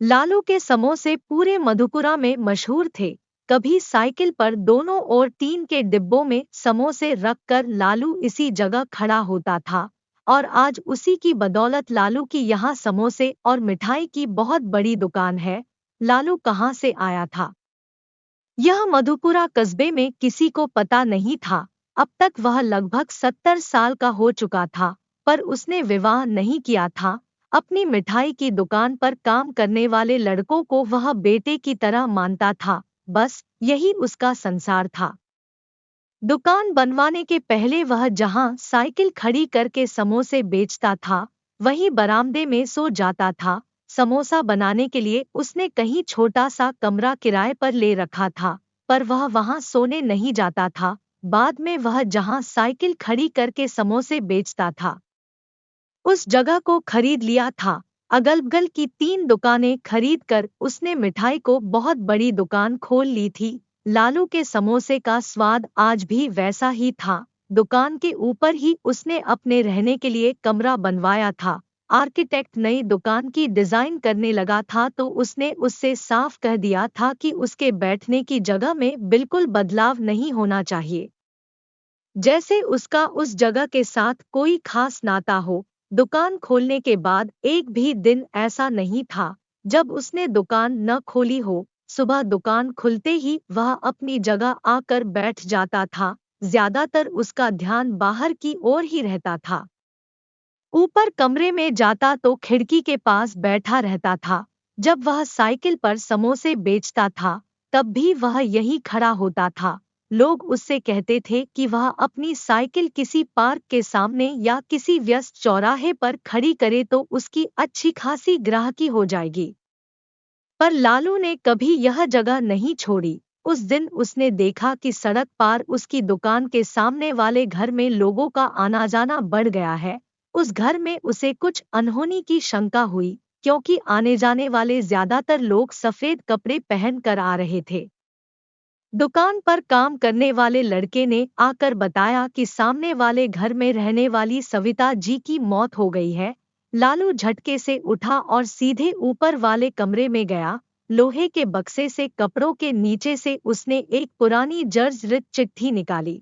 लालू के समोसे पूरे मधुपुरा में मशहूर थे। कभी साइकिल पर दोनों ओर टीन के डिब्बों में समोसे रखकर लालू इसी जगह खड़ा होता था और आज उसी की बदौलत लालू की यहाँ समोसे और मिठाई की बहुत बड़ी दुकान है। लालू कहाँ से आया था, यह मधुपुरा कस्बे में किसी को पता नहीं था। अब तक वह लगभग 70 साल का हो चुका था, पर उसने विवाह नहीं किया था। अपनी मिठाई की दुकान पर काम करने वाले लड़कों को वह बेटे की तरह मानता था। बस यही उसका संसार था। दुकान बनवाने के पहले वह जहां साइकिल खड़ी करके समोसे बेचता था, वहीं बरामदे में सो जाता था। समोसा बनाने के लिए उसने कहीं छोटा सा कमरा किराए पर ले रखा था, पर वह वहां सोने नहीं जाता था। बाद में वह जहां साइकिल खड़ी करके समोसे बेचता था, उस जगह को खरीद लिया था। अगल बगल की 3 दुकानें खरीद कर उसने मिठाई को बहुत बड़ी दुकान खोल ली थी। लालू के समोसे का स्वाद आज भी वैसा ही था। दुकान के ऊपर ही उसने अपने रहने के लिए कमरा बनवाया था। आर्किटेक्ट नई दुकान की डिजाइन करने लगा था तो उसने उससे साफ कह दिया था कि उसके बैठने की जगह में बिल्कुल बदलाव नहीं होना चाहिए, जैसे उसका उस जगह के साथ कोई खास नाता हो। दुकान खोलने के बाद एक भी दिन ऐसा नहीं था जब उसने दुकान न खोली हो। सुबह दुकान खुलते ही वह अपनी जगह आकर बैठ जाता था। ज्यादातर उसका ध्यान बाहर की ओर ही रहता था। ऊपर कमरे में जाता तो खिड़की के पास बैठा रहता था। जब वह साइकिल पर समोसे बेचता था, तब भी वह यहीं खड़ा होता था। लोग उससे कहते थे कि वह अपनी साइकिल किसी पार्क के सामने या किसी व्यस्त चौराहे पर खड़ी करे तो उसकी अच्छी खासी ग्राहकी हो जाएगी। पर लालू ने कभी यह जगह नहीं छोड़ी। उस दिन उसने देखा कि सड़क पार उसकी दुकान के सामने वाले घर में लोगों का आना जाना बढ़ गया है। उस घर में उसे कुछ अनहोनी की शंका हुई, क्योंकि आने जाने वाले ज्यादातर लोग सफेद कपड़े पहन कर आ रहे थे। दुकान पर काम करने वाले लड़के ने आकर बताया कि सामने वाले घर में रहने वाली सविता जी की मौत हो गई है। लालू झटके से उठा और सीधे ऊपर वाले कमरे में गया। लोहे के बक्से से कपड़ों के नीचे से उसने एक पुरानी जर्जरित चिट्ठी निकाली,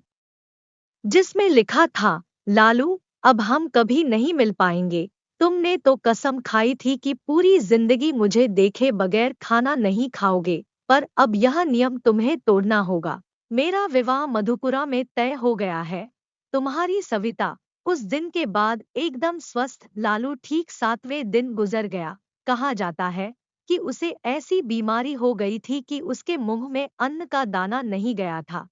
जिसमें लिखा था, लालू, अब हम कभी नहीं मिल पाएंगे। तुमने तो कसम खाई थी कि पूरी जिंदगी मुझे देखे बगैर खाना नहीं खाओगे, पर अब यह नियम तुम्हें तोड़ना होगा। मेरा विवाह मधुपुरा में तय हो गया है। तुम्हारी सविता। उस दिन के बाद एकदम स्वस्थ लालू ठीक 7वें दिन गुजर गया। कहा जाता है कि उसे ऐसी बीमारी हो गई थी कि उसके मुंह में अन्न का दाना नहीं गया था।